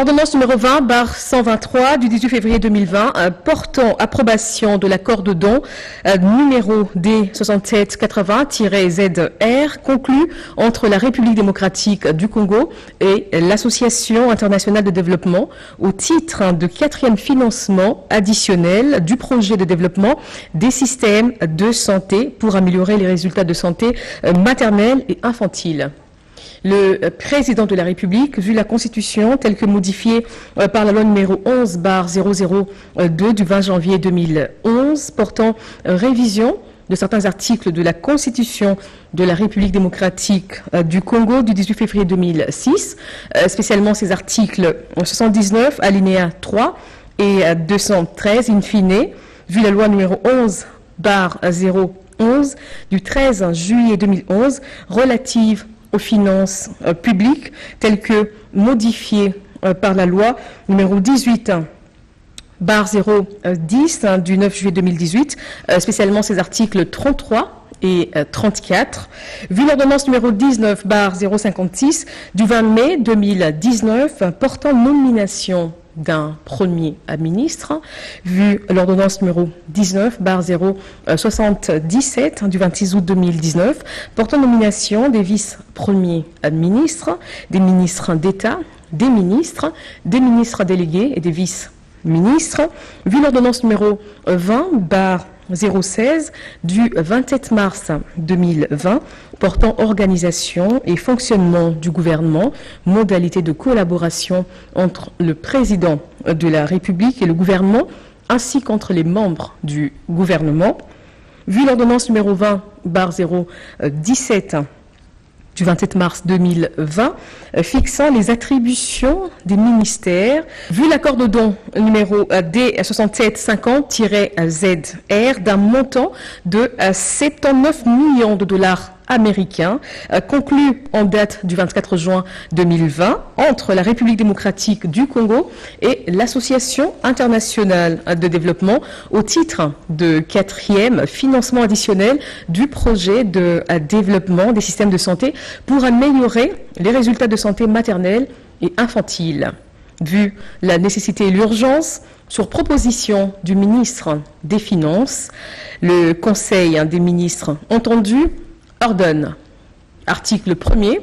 Ordonnance numéro 20/123 du 18 février 2020 portant approbation de l'accord de don numéro D6780-ZR conclu entre la République démocratique du Congo et l'Association internationale de développement au titre de 4e financement additionnel du projet de développement des systèmes de santé pour améliorer les résultats de santé maternelle et infantile. Le président de la République, vu la Constitution telle que modifiée par la loi numéro 11/002 du 20 janvier 2011 portant révision de certains articles de la Constitution de la République démocratique du Congo du 18 février 2006, spécialement ces articles 79, alinéa 3 et 213, in fine, vu la loi numéro 11/011 du 13 juillet 2011 relative aux finances publiques, telles que modifiées par la loi numéro 18/010 du 9 juillet 2018, spécialement ces articles 33 et 34, vu l'ordonnance numéro 19/056 du 20 mai 2019 portant nomination d'un premier ministre, vu l'ordonnance numéro 19/077 du 26 août 2019 portant nomination des vice-premiers ministres, des ministres d'État, des ministres délégués et des vice-ministres, vu l'ordonnance numéro 20/016 du 27 mars 2020 portant organisation et fonctionnement du gouvernement, modalités de collaboration entre le président de la République et le gouvernement, ainsi qu'entre les membres du gouvernement, vu l'ordonnance numéro 20/017 du 27 mars 2020, fixant les attributions des ministères, vu l'accord de don numéro D6750-ZR d'un montant de 79 millions de dollars américains, conclu en date du 24 juin 2020 entre la République démocratique du Congo et l'Association internationale de développement au titre de 4e financement additionnel du projet de développement des systèmes de santé pour améliorer les résultats de santé maternelle et infantile. Vu la nécessité et l'urgence, sur proposition du ministre des Finances, le Conseil des ministres entendu ordonne, article 1er,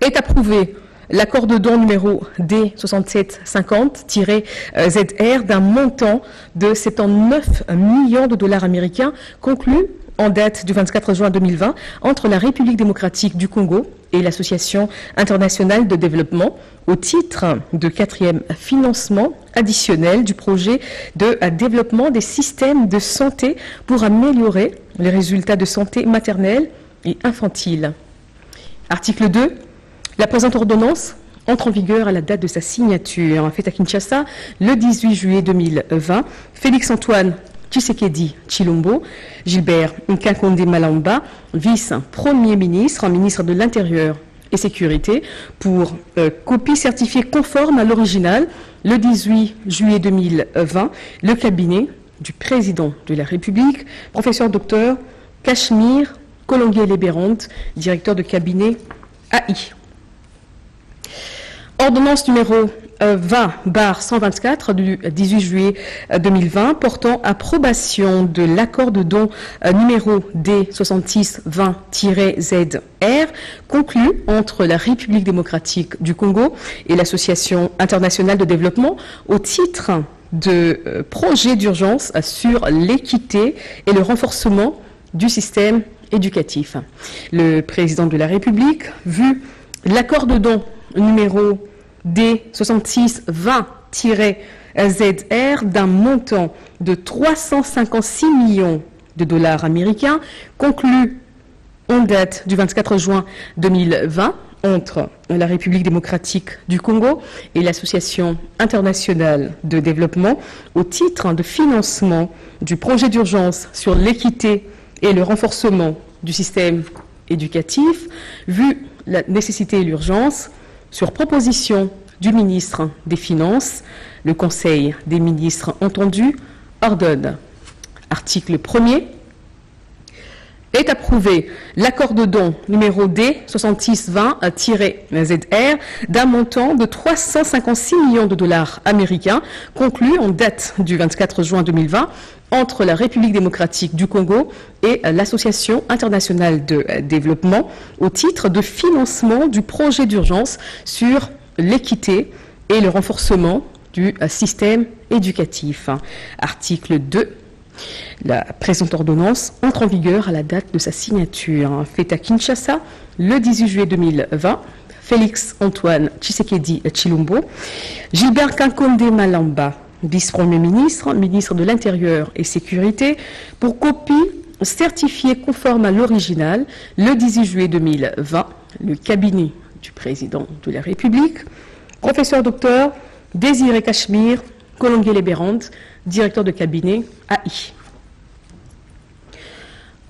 est approuvé l'accord de don numéro D6750-ZR d'un montant de 79 millions de dollars américains conclu en date du 24 juin 2020 entre la République démocratique du Congo et l'Association internationale de développement au titre de 4e financement additionnel du projet de développement des systèmes de santé pour améliorer les résultats de santé maternelle et infantile. Article 2. La présente ordonnance entre en vigueur à la date de sa signature. Faite à Kinshasa le 18 juillet 2020. Félix-Antoine Tshisekedi Tshilombo, Gilbert Nkakonde Malamba, vice-premier ministre, ministre de l'Intérieur et Sécurité, pour copie certifiée conforme à l'original, le 18 juillet 2020, le cabinet du président de la République, professeur docteur Cachemire Kolongué-Léberante, directeur de cabinet AI. Ordonnance numéro 20/124 du 18 juillet 2020 portant approbation de l'accord de don numéro D6620-ZR conclu entre la République démocratique du Congo et l'Association internationale de développement au titre de projet d'urgence sur l'équité et le renforcement du système éducatif. Le président de la République, vu l'accord de don numéro D6620-ZR d'un montant de 356 millions de dollars américains, conclu en date du 24 juin 2020 entre la République démocratique du Congo et l'Association internationale de développement au titre de financement du projet d'urgence sur l'équité et le renforcement du système éducatif, vu la nécessité et l'urgence, sur proposition du ministre des Finances, le Conseil des ministres entendu ordonne, article 1er, Est approuvé l'accord de don numéro D6620-ZR d'un montant de 356 millions de dollars américains conclu en date du 24 juin 2020 entre la République démocratique du Congo et l'Association internationale de développement au titre de financement du projet d'urgence sur l'équité et le renforcement du système éducatif. Article 2. La présente ordonnance entre en vigueur à la date de sa signature. Faite à Kinshasa le 18 juillet 2020, Félix Antoine Tshisekedi Tshilombo, Gilbert Kankonde Malamba, vice-premier ministre, ministre de l'Intérieur et Sécurité, pour copie certifiée conforme à l'original le 18 juillet 2020, le cabinet du président de la République, professeur docteur Désiré Cachemire Kolonguele-Bérande, directeur de cabinet AI.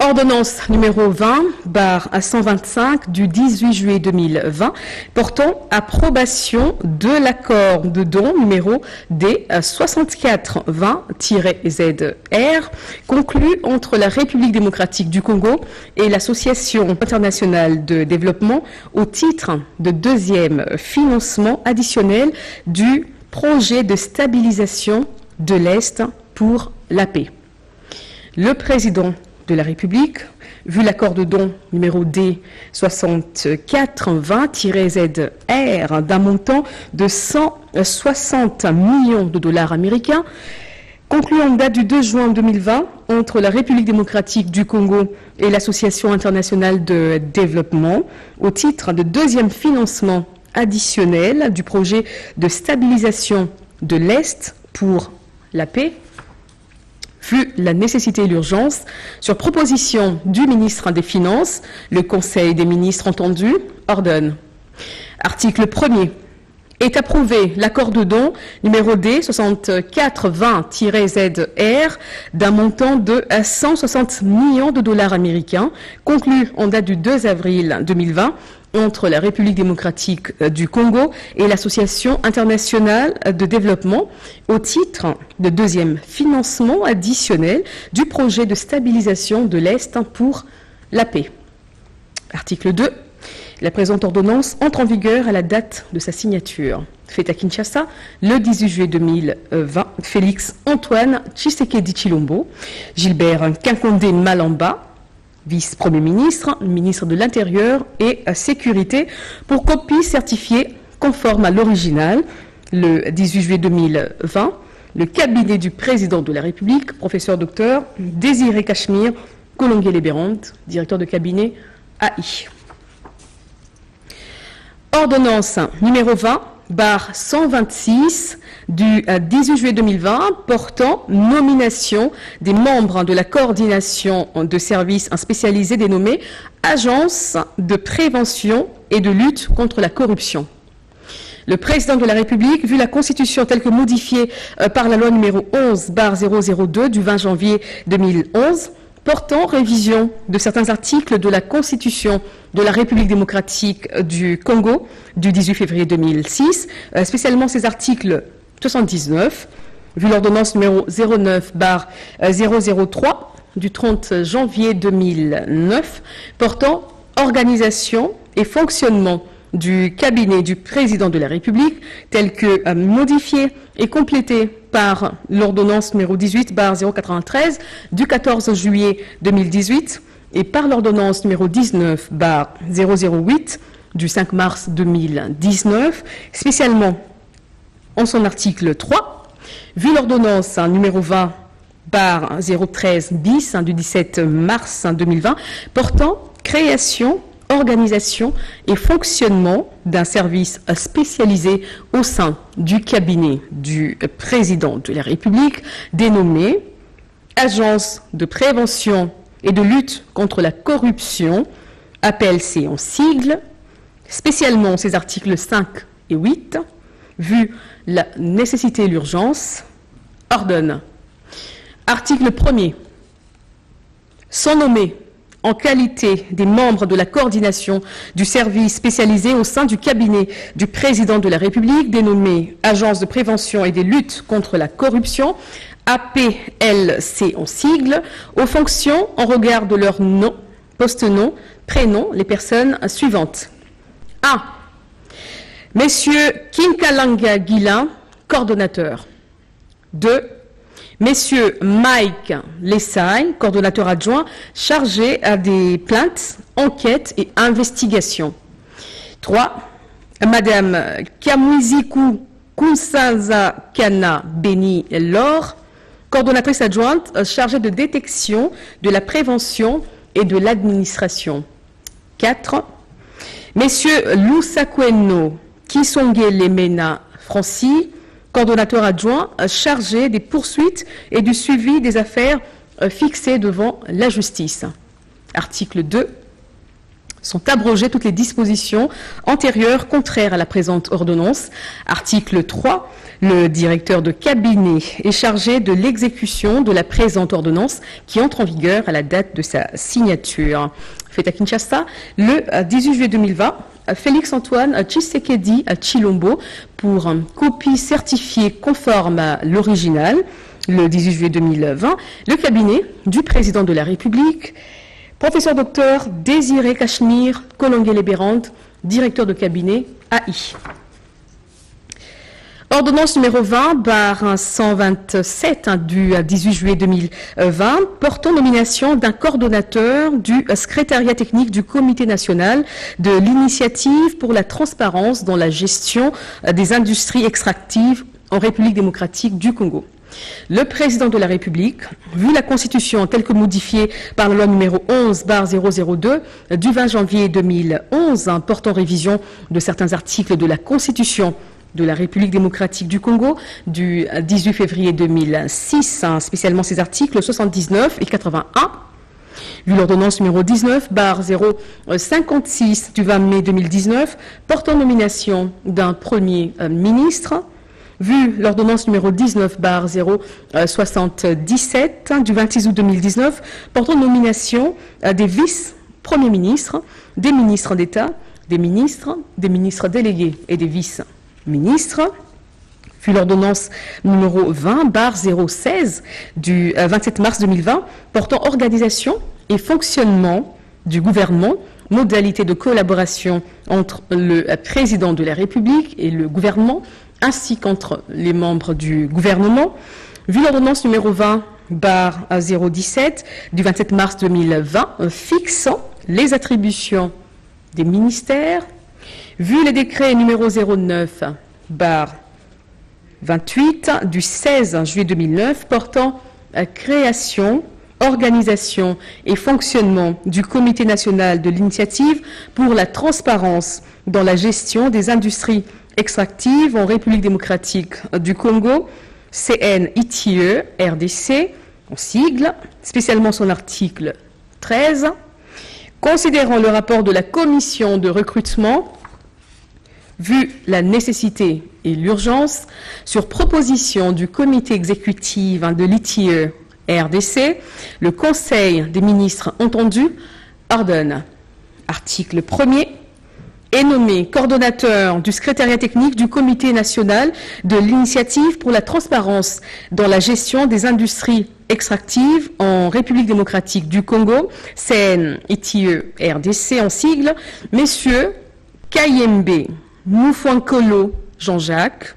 Ordonnance numéro 20/125 du 18 juillet 2020 portant approbation de l'accord de don numéro D6420-ZR conclu entre la République démocratique du Congo et l'Association internationale de développement au titre de deuxième financement additionnel du projet de stabilisation de l'Est pour la paix. Le président de la République, vu l'accord de don numéro D6420-ZR d'un montant de 160 millions de dollars américains, conclu en date du 2 juin 2020 entre la République démocratique du Congo et l'Association internationale de développement au titre de deuxième financement additionnel du projet de stabilisation de l'Est pour la paix, vu la nécessité et l'urgence, sur proposition du ministre des Finances, le Conseil des ministres entendu ordonne. Article 1er. Est approuvé l'accord de don numéro D6420-ZR d'un montant de 160 millions de dollars américains, conclu en date du 2 avril 2020 entre la République démocratique du Congo et l'Association internationale de développement au titre de deuxième financement additionnel du projet de stabilisation de l'Est pour la paix. Article 2. La présente ordonnance entre en vigueur à la date de sa signature. Faite à Kinshasa le 18 juillet 2020, Félix Antoine Tshisekedi Tshilombo, Gilbert Kankonde Malamba, vice-premier ministre, ministre de l'Intérieur et Sécurité, pour copie certifiée conforme à l'original, le 18 juillet 2020, le cabinet du président de la République, professeur docteur Désiré Cachemire Kolonguele-Bérande, directeur de cabinet AI. Ordonnance numéro 20/126 du 18 juillet 2020 portant nomination des membres de la coordination de services spécialisés dénommée Agence de prévention et de lutte contre la corruption. Le président de la République, vu la Constitution telle que modifiée par la loi numéro 11/002 du 20 janvier 2011, portant révision de certains articles de la Constitution de la République démocratique du Congo du 18 février 2006, spécialement ces articles 79, vu l'ordonnance numéro 09/003 du 30 janvier 2009, portant organisation et fonctionnement du cabinet du président de la République, tel que modifié et complété par l'ordonnance numéro 18/093 du 14 juillet 2018 et par l'ordonnance numéro 19/008 du 5 mars 2019, spécialement en son article 3, vu l'ordonnance numéro 20/013 bis du 17 mars 2020 portant création, organisation et fonctionnement d'un service spécialisé au sein du cabinet du président de la République, dénommé Agence de prévention et de lutte contre la corruption, APLC en sigle, spécialement ces articles 5 et 8, vu la nécessité et l'urgence, ordonne. Article 1er. Sont nommés en qualité des membres de la coordination du service spécialisé au sein du cabinet du président de la République, dénommé Agence de prévention et des luttes contre la corruption, APLC en sigle, aux fonctions en regard de leur nom Post-nom, prénom, les personnes suivantes. 1. Messieurs Kinkalanga Guilin, coordonnateur. 2. Messieurs Mike Lessagne, coordonnateur adjoint, chargé à des plaintes, enquêtes et investigations. 3. Madame Kamwiziku Kunsanza Kana Beni Laure, coordonnatrice adjointe chargée de détection, de la prévention et de l'administration. 4. Messieurs Lusakweno Kisonge Lemena Francis, coordonnateur adjoint chargé des poursuites et du suivi des affaires fixées devant la justice. Article 2. Sont abrogées toutes les dispositions antérieures contraires à la présente ordonnance. Article 3. Le directeur de cabinet est chargé de l'exécution de la présente ordonnance qui entre en vigueur à la date de sa signature. Fait à Kinshasa le 18 juillet 2020. Félix-Antoine Tshisekedi Tshilombo pour copie certifiée conforme à l'original le 18 juillet 2020. Le cabinet du président de la République, professeur docteur Désiré Cachemire Kolonguele-Bérande, directeur de cabinet AI. Ordonnance numéro 20/127 du 18 juillet 2020 portant nomination d'un coordonnateur du secrétariat technique du Comité national de l'initiative pour la transparence dans la gestion des industries extractives en République démocratique du Congo. Le président de la République, vu la Constitution telle que modifiée par la loi numéro 11/002 du 20 janvier 2011 portant révision de certains articles de la Constitution de la République démocratique du Congo du 18 février 2006, spécialement ses articles 79 et 81, vu l'ordonnance numéro 19/056 du 20 mai 2019 portant nomination d'un premier ministre, vu l'ordonnance numéro 19/077 du 26 août 2019 portant nomination des vice-premiers ministres, des ministres d'État, des ministres délégués et des vice-ministres, vu l'ordonnance numéro 20/016 du 27 mars 2020 portant organisation et fonctionnement du gouvernement, modalités de collaboration entre le président de la République et le gouvernement, ainsi qu'entre les membres du gouvernement, vu l'ordonnance numéro 20/017 du 27 mars 2020 fixant les attributions des ministères, vu les décrets numéro 09/28 du 16 juillet 2009 portant création, organisation et fonctionnement du Comité national de l'initiative pour la transparence dans la gestion des industries extractives en République démocratique du Congo, CNITIE, RDC, en sigle, spécialement son article 13, considérant le rapport de la commission de recrutement, vu la nécessité et l'urgence, sur proposition du comité exécutif de l'ITIE RDC, le Conseil des ministres entendu ordonne, article 1er, est nommé coordonnateur du secrétariat technique du Comité national de l'initiative pour la transparence dans la gestion des industries extractives en République démocratique du Congo, CNITIE RDC en sigle, messieurs Kayembe Moufankolo Jean-Jacques,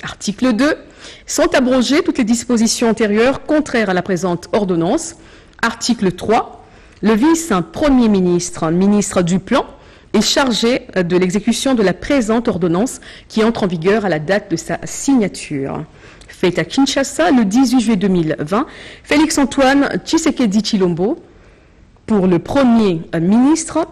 article 2, sont abrogées toutes les dispositions antérieures contraires à la présente ordonnance. Article 3, le vice-premier ministre, ministre du Plan, est chargé de l'exécution de la présente ordonnance qui entre en vigueur à la date de sa signature. Fait à Kinshasa le 18 juillet 2020, Félix-Antoine Tshisekedi Tshilombo pour le premier ministre,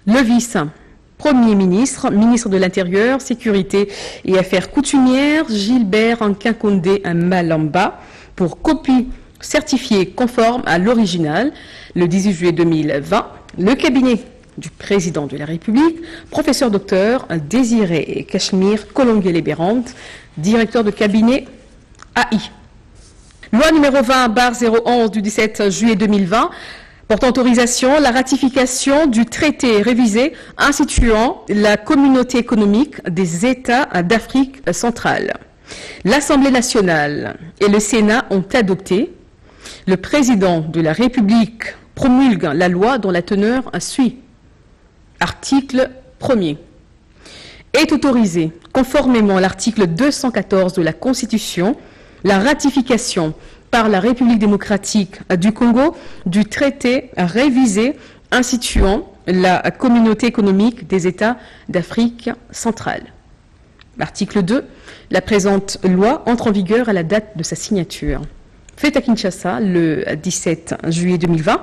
le vice-premier ministre, ministre de l'Intérieur, Sécurité et Affaires coutumières, Gilbert Nkinkonde Malamba pour copie certifiée conforme à l'original le 18 juillet 2020, le cabinet du président de la République, professeur docteur Désiré Cachemire Kolonguele-Bérande, directeur de cabinet AI. Loi numéro 20/011 du 17 juillet 2020 portant autorisation la ratification du traité révisé instituant la communauté économique des États d'Afrique centrale. L'Assemblée nationale et le Sénat ont adopté. Le président de la République promulgue la loi dont la teneur suit. Article 1er. Est autorisé, conformément à l'article 214 de la Constitution, la ratification par la République démocratique du Congo du traité révisé instituant la communauté économique des États d'Afrique centrale. L'article 2, la présente loi entre en vigueur à la date de sa signature. Fait à Kinshasa le 17 juillet 2020,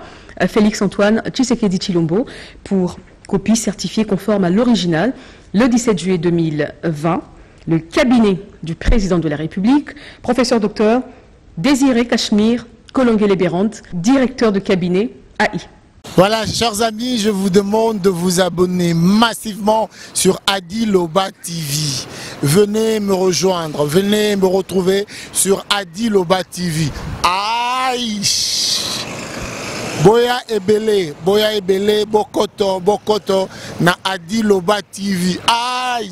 Félix-Antoine Tshisekedi Tshilombo pour copie certifiée conforme à l'original le 17 juillet 2020, le cabinet du président de la République, professeur docteur Désiré Cachemire Kolongele-Bérande, directeur de cabinet AI. Voilà, chers amis, je vous demande de vous abonner massivement sur Adi Loba TV. Venez me rejoindre, venez me retrouver sur Adi Loba TV. Aïe! Boya Ebele, Bokoto, na Adi Loba TV. Aïe!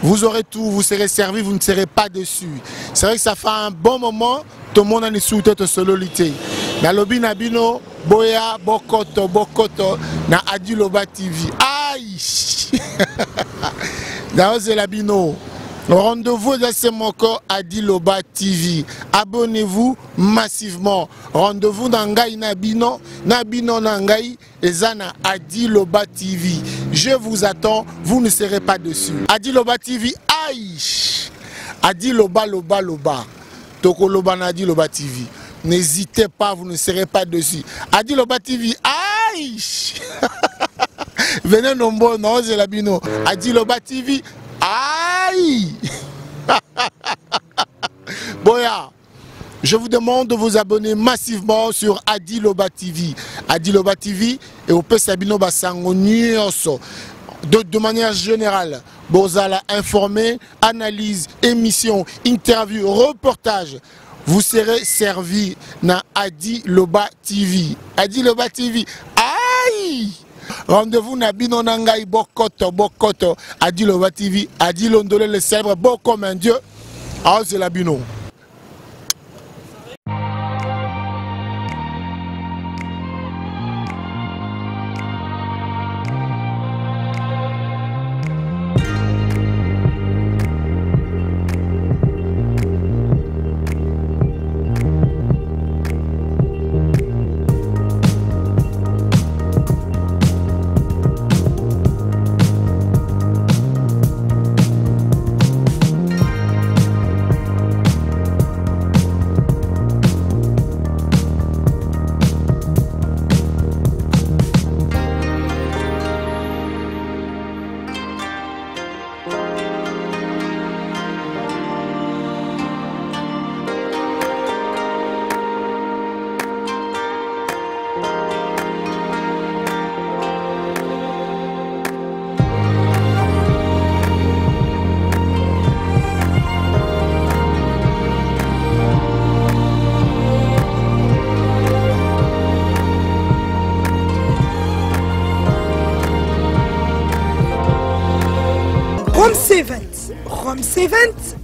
Vous aurez tout, vous serez servi, vous ne serez pas déçus. C'est vrai que ça fait un bon moment, tout le monde a une sous-tête sololité. Na lobi nabino, Boya, Bokoto, na Adi Loba TV. Aïe! Dans Labino. Rendez-vous dans ce moko Adi Loba TV. Abonnez-vous massivement. Rendez-vous dans Ngai Nabino Nangai Ezana Adi Loba TV. Je vous attends, vous ne serez pas dessus. Adi Loba TV, aïe! Adi Loba. Toko Loba na Adi Loba TV. N'hésitez pas, vous ne serez pas dessus. Adi Loba TV, aïe! Venez nombreux, non, c'est la bino. Adi Loba TV, aïe! Boya, je vous demande de vous abonner massivement sur Adi Loba TV. Adi Loba TV et au Pesabino Basango Nyonso. De manière générale, Bozala informé, analyse, émission, interview, reportage. Vous serez servi dans Adi Loba TV. Adi Loba TV, aïe! Rendez-vous na bino nangai bokoto Adi Loba TV, Adi Londole le célèbre beau comme un dieu. Ah, c'est la bino.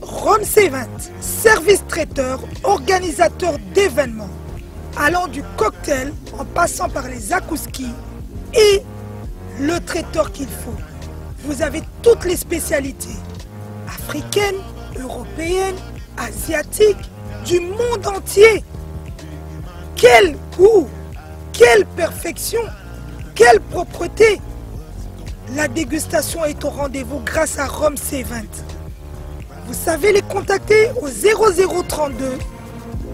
Rome C20, service traiteur, organisateur d'événements, allant du cocktail en passant par les akouskis et le traiteur qu'il faut. Vous avez toutes les spécialités, africaines, européennes, asiatiques, du monde entier. Quel goût, quelle perfection, quelle propreté! La dégustation est au rendez-vous grâce à Rome C20. Vous savez les contacter au 0032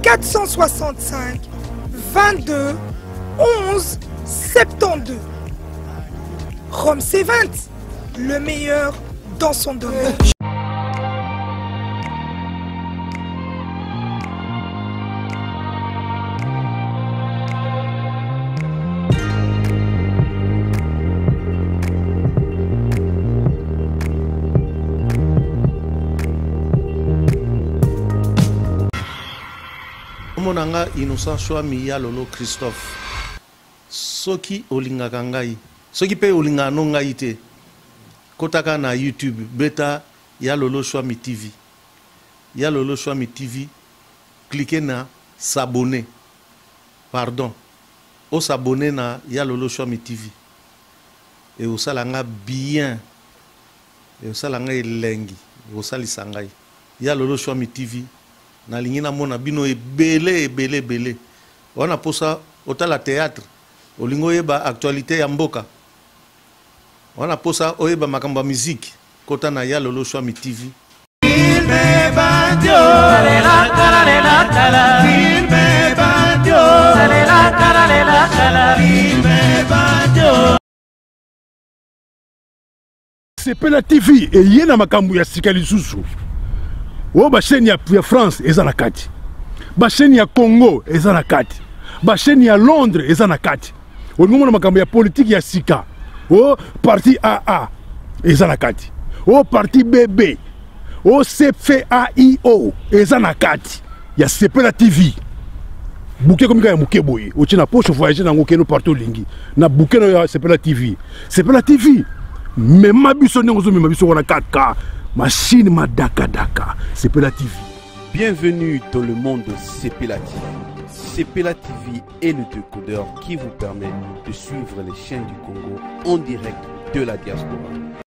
465 22 11 72. Rome C20, le meilleur dans son domaine. Monanga innocent Chouami ya lolo Christophe soki olingaka ngai soki pe olinga no ngai te kotaka na YouTube beta ya lolo Chouami TV ya lolo Chouami TV cliquez na s'abonner pardon o s'abonner na ya lolo Shwami TV et o salanga bien et o salanga elengi o salisa ngai ya lolo Shwami TV na lingina mona bino ebele wana posa otala théâtre olingo yeba actualité ya mboka wana posa oyeba makambo ya musique kota na ya lolo Shwami TV. Sepela TV et yena makambo ya sika lisusu. O ba chaîne ya France eza na kati. Ba chaîne ya Congo eza na kati. Ba chaîne ya Londres eza na kati. O ngomona makambo ya politique ya sika. O parti AA eza na kati. O parti BB. O CFAIO eza na kati. Ya Sepela TV. Bouquet comme ya muke boye. O tina poche voyager na ngokeno partout lingi. Na bouquet no ya Sepela TV. Sepela TV. Mais ma biso n'engozo mais ma biso wana 4K. Machine ma daka. Sepela TV. Bienvenue dans le monde de Sepela TV. Sepela TV est le décodeur qui vous permet de suivre les chaînes du Congo en direct de la diaspora.